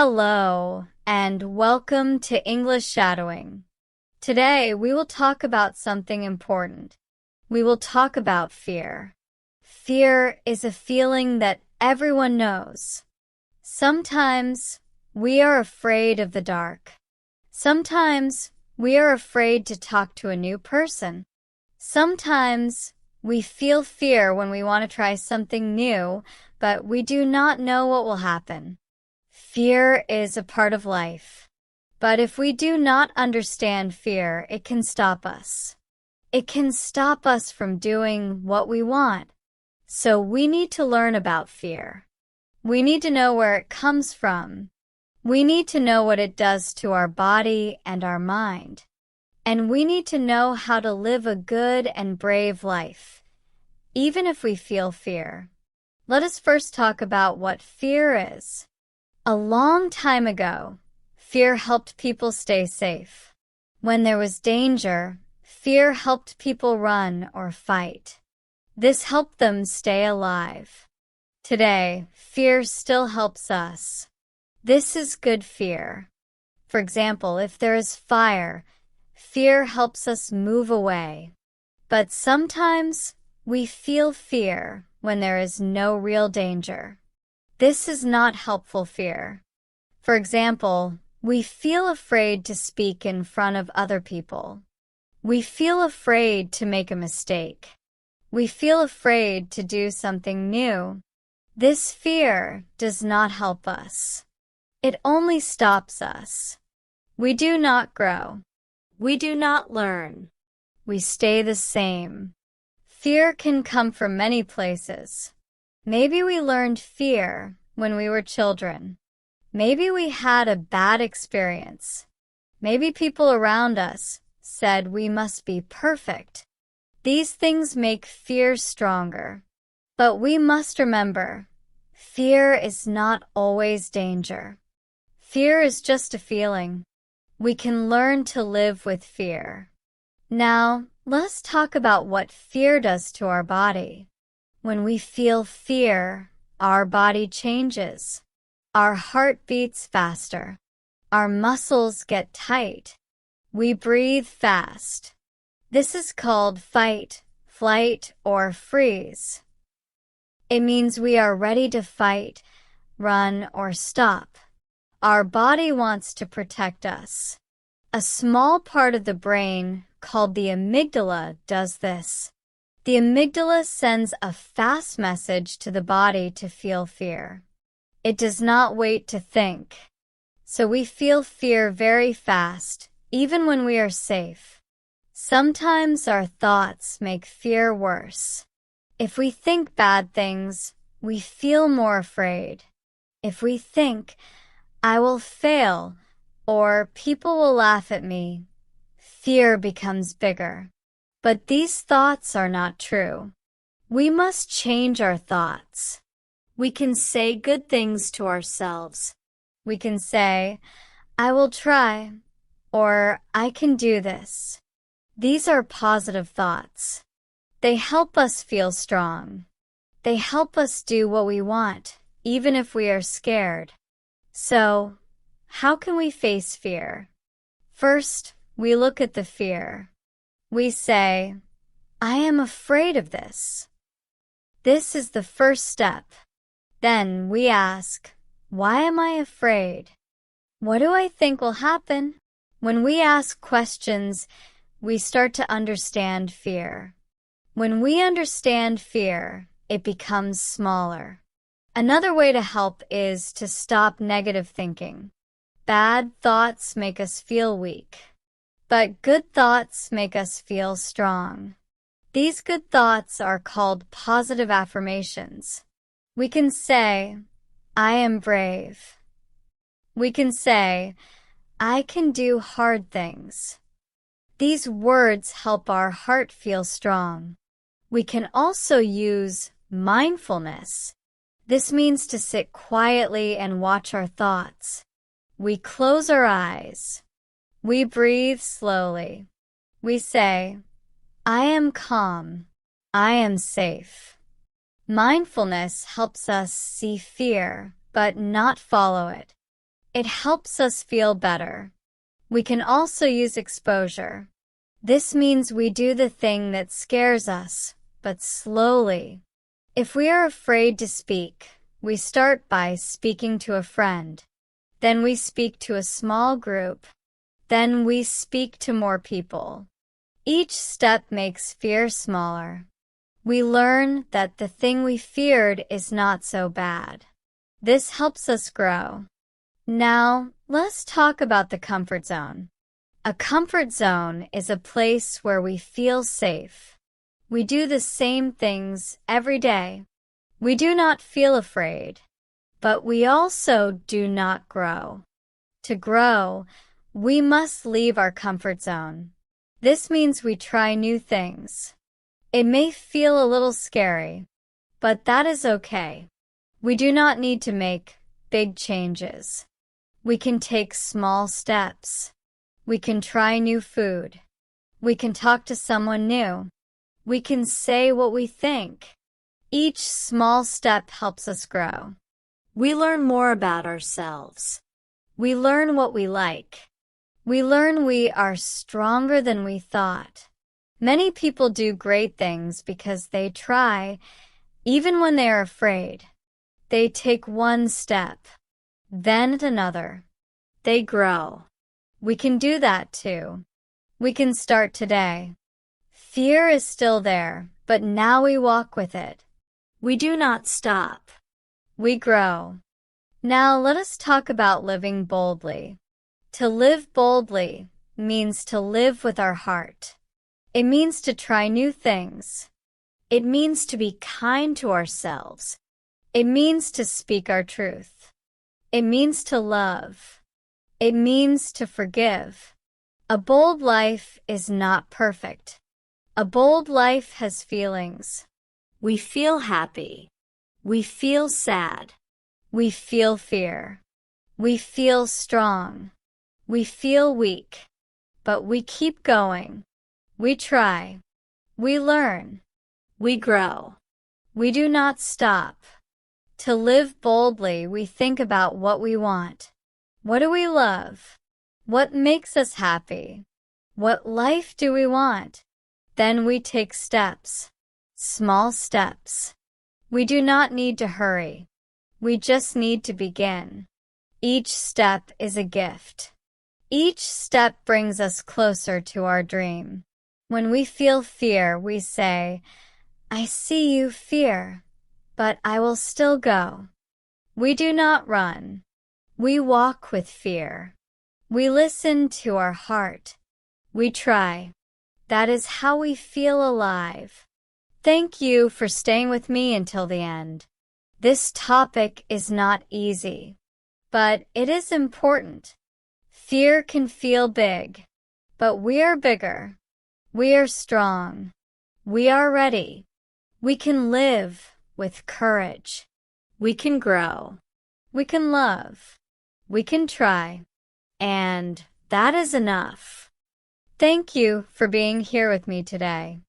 Hello, and welcome to English Shadowing. Today, we will talk about something important. We will talk about fear. Fear is a feeling that everyone knows. Sometimes, we are afraid of the dark. Sometimes, we are afraid to talk to a new person. Sometimes, we feel fear when we want to try something new, but we do not know what will happen. Fear is a part of life. But if we do not understand fear, it can stop us. It can stop us from doing what we want. So we need to learn about fear. We need to know where it comes from. We need to know what it does to our body and our mind. And we need to know how to live a good and brave life, even if we feel fear. Let us first talk about what fear is. A long time ago, fear helped people stay safe. When there was danger, fear helped people run or fight. This helped them stay alive. Today, fear still helps us. This is good fear. For example, if there is fire, fear helps us move away. But sometimes, we feel fear when there is no real danger. This is not helpful fear. For example, we feel afraid to speak in front of other people. We feel afraid to make a mistake. We feel afraid to do something new. This fear does not help us. It only stops us. We do not grow. We do not learn. We stay the same. Fear can come from many places. Maybe we learned fear when we were children. Maybe we had a bad experience. Maybe people around us said we must be perfect. These things make fear stronger. But we must remember, fear is not always danger. Fear is just a feeling. We can learn to live with fear. Now, let's talk about what fear does to our body. When we feel fear, our body changes. Our heart beats faster. Our muscles get tight. We breathe fast. This is called fight, flight, or freeze. It means we are ready to fight, run, or stop. Our body wants to protect us. A small part of the brain, called the amygdala, does this. The amygdala sends a fast message to the body to feel fear. It does not wait to think. So we feel fear very fast, even when we are safe. Sometimes our thoughts make fear worse. If we think bad things, we feel more afraid. If we think, I will fail, or people will laugh at me, fear becomes bigger. But these thoughts are not true. We must change our thoughts. We can say good things to ourselves. We can say, I will try, or I can do this. These are positive thoughts. They help us feel strong. They help us do what we want, even if we are scared. So, how can we face fear? First, we look at the fear. We say, I am afraid of this. This is the first step. Then we ask, why am I afraid? What do I think will happen? When we ask questions, we start to understand fear. When we understand fear, it becomes smaller. Another way to help is to stop negative thinking. Bad thoughts make us feel weak. But good thoughts make us feel strong. These good thoughts are called positive affirmations. We can say, I am brave. We can say, I can do hard things. These words help our heart feel strong. We can also use mindfulness. This means to sit quietly and watch our thoughts. We close our eyes. We breathe slowly. We say, I am calm. I am safe. Mindfulness helps us see fear, but not follow it. It helps us feel better. We can also use exposure. This means we do the thing that scares us, but slowly. If we are afraid to speak, we start by speaking to a friend. Then we speak to a small group. Then we speak to more people. Each step makes fear smaller. We learn that the thing we feared is not so bad. This helps us grow. Now, let's talk about the comfort zone. A comfort zone is a place where we feel safe. We do the same things every day. We do not feel afraid, but we also do not grow. To grow, we must leave our comfort zone. This means we try new things. It may feel a little scary, but that is okay. We do not need to make big changes. We can take small steps. We can try new food. We can talk to someone new. We can say what we think. Each small step helps us grow. We learn more about ourselves. We learn what we like. We learn we are stronger than we thought. Many people do great things because they try, even when they are afraid. They take one step, then another. They grow. We can do that too. We can start today. Fear is still there, but now we walk with it. We do not stop. We grow. Now let us talk about living boldly. To live boldly means to live with our heart. It means to try new things. It means to be kind to ourselves. It means to speak our truth. It means to love. It means to forgive. A bold life is not perfect. A bold life has feelings. We feel happy. We feel sad. We feel fear. We feel strong. We feel weak. But we keep going. We try. We learn. We grow. We do not stop. To live boldly, we think about what we want. What do we love? What makes us happy? What life do we want? Then we take steps. Small steps. We do not need to hurry. We just need to begin. Each step is a gift. Each step brings us closer to our dream. When we feel fear, we say, "I see you, fear, but I will still go." We do not run. We walk with fear. We listen to our heart. We try. That is how we feel alive. Thank you for staying with me until the end. This topic is not easy, but it is important. Fear can feel big, but we are bigger. We are strong. We are ready. We can live with courage. We can grow. We can love. We can try. And that is enough. Thank you for being here with me today.